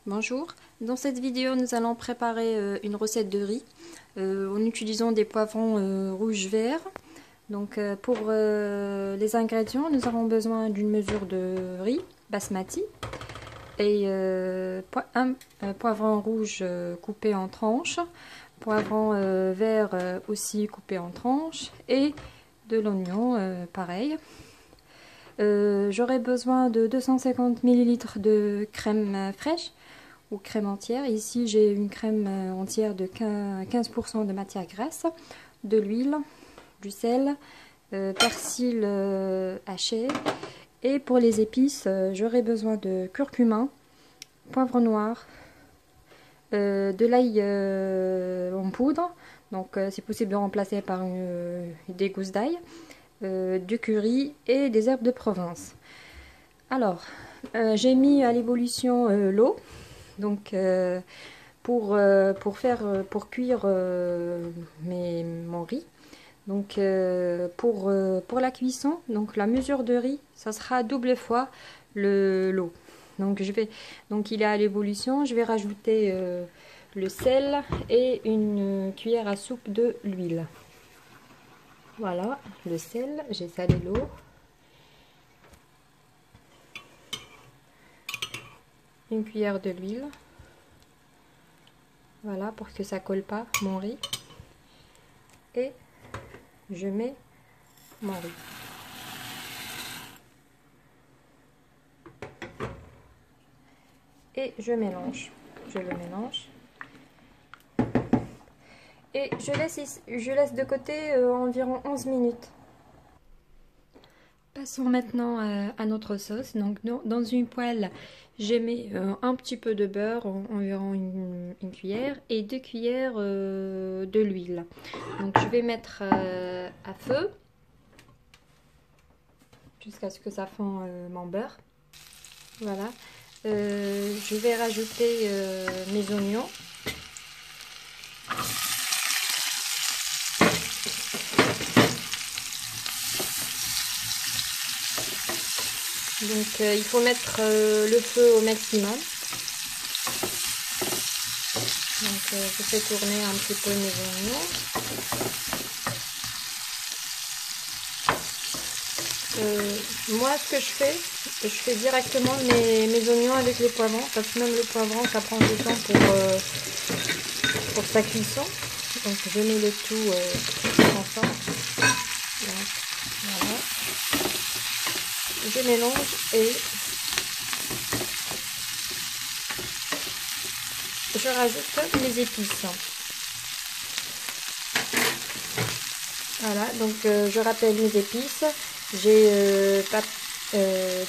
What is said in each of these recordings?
Bonjour, dans cette vidéo nous allons préparer une recette de riz en utilisant des poivrons rouges verts. Donc pour les ingrédients, nous avons besoin d'une mesure de riz basmati et un poivron rouge coupé en tranches, poivron vert aussi coupé en tranches et de l'oignon pareil. J'aurai besoin de 250 ml de crème fraîche ou crème entière. Ici j'ai une crème entière de 15% de matière grasse, de l'huile, du sel, persil haché. Et pour les épices, j'aurai besoin de curcuma, poivre noir, de l'ail en poudre, donc c'est possible de remplacer par des gousses d'ail, du curry et des herbes de Provence. Alors, j'ai mis à l'ébullition l'eau. Donc pour cuire mon riz. Donc pour la cuisson, donc la mesure de riz, ça sera double fois l'eau. Donc il est à l'ébullition, je vais rajouter le sel et une cuillère à soupe de l'huile. Voilà, le sel, j'ai salé l'eau. Une cuillère de l'huile. Voilà, pour que ça colle pas mon riz. Et je mets mon riz. Et je mélange. Je le mélange. Et je laisse de côté environ 11 minutes. Passons maintenant à notre sauce. Donc dans une poêle, j'ai mis un petit peu de beurre, environ une cuillère, et 2 cuillères de l'huile. Donc je vais mettre à feu jusqu'à ce que ça fond mon beurre. Voilà. Je vais rajouter mes oignons. Donc il faut mettre le feu au maximum. Donc je fais tourner un petit peu mes oignons. Moi ce que je fais directement mes oignons avec les poivrons, parce que même le poivron ça prend du temps pour sa cuisson. Donc je mets le tout ensemble. Donc, voilà. Je mélange et je rajoute les épices. Voilà, donc je rappelle mes épices. J'ai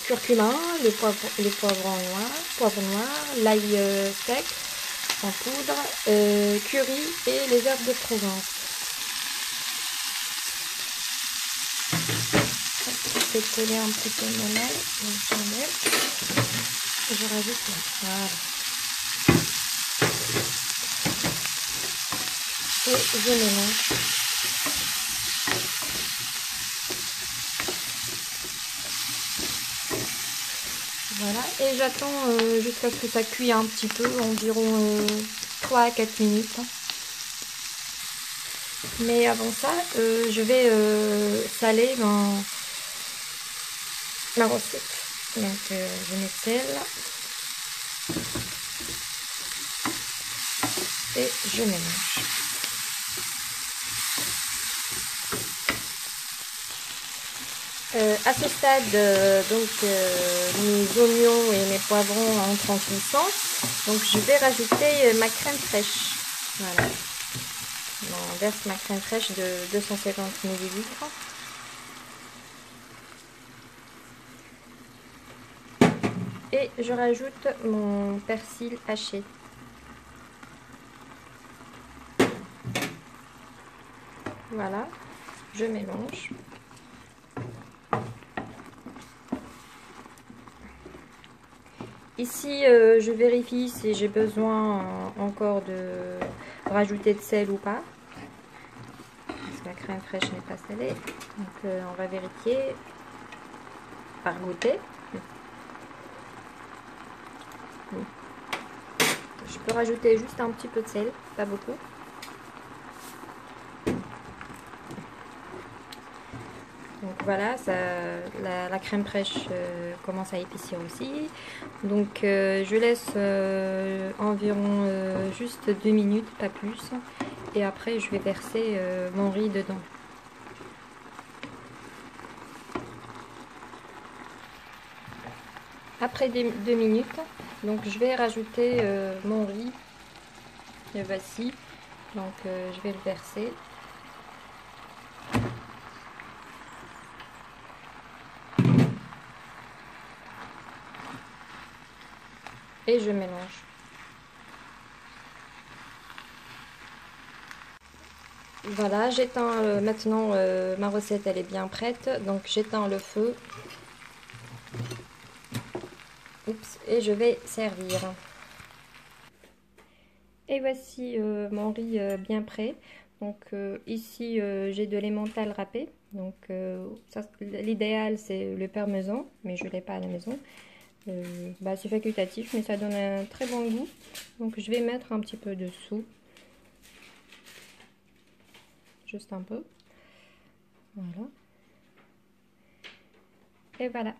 curcuma, le poivron noir, l'ail sec en poudre, curry et les herbes de Provence. Je vais coller un petit peu mon ail, je rajoute là. Voilà. Et je mélange. Voilà, et j'attends jusqu'à ce que ça cuise un petit peu, environ 3 à 4 minutes. Mais avant ça, je vais saler ma recette. Donc je mets sel et je mélange. À ce stade, mes oignons et mes poivrons entrent en cuisson. Donc je vais rajouter ma crème fraîche. Voilà. On verse ma crème fraîche de 250 ml. Et je rajoute mon persil haché. Voilà, je mélange. Ici, je vérifie si j'ai besoin encore de rajouter de sel ou pas. Parce que la crème fraîche n'est pas salée. Donc on va vérifier par goûter. je peux rajouter juste un petit peu de sel, pas beaucoup. Donc voilà, ça, la crème fraîche commence à épaissir aussi. Donc je laisse environ juste 2 minutes, pas plus. Et après je vais verser mon riz dedans. Après 2 minutes, donc je vais rajouter mon riz. Le voici. Donc je vais le verser. Et je mélange. Voilà, j'éteins maintenant, ma recette elle est bien prête, donc j'éteins le feu. Oups, et je vais servir. Et voici mon riz bien prêt. Donc ici j'ai de l'emmental râpé. Donc l'idéal c'est le parmesan, mais je ne l'ai pas à la maison. C'est facultatif, mais ça donne un très bon goût. Donc je vais mettre un petit peu dessous. Juste un peu. Voilà. Et voilà.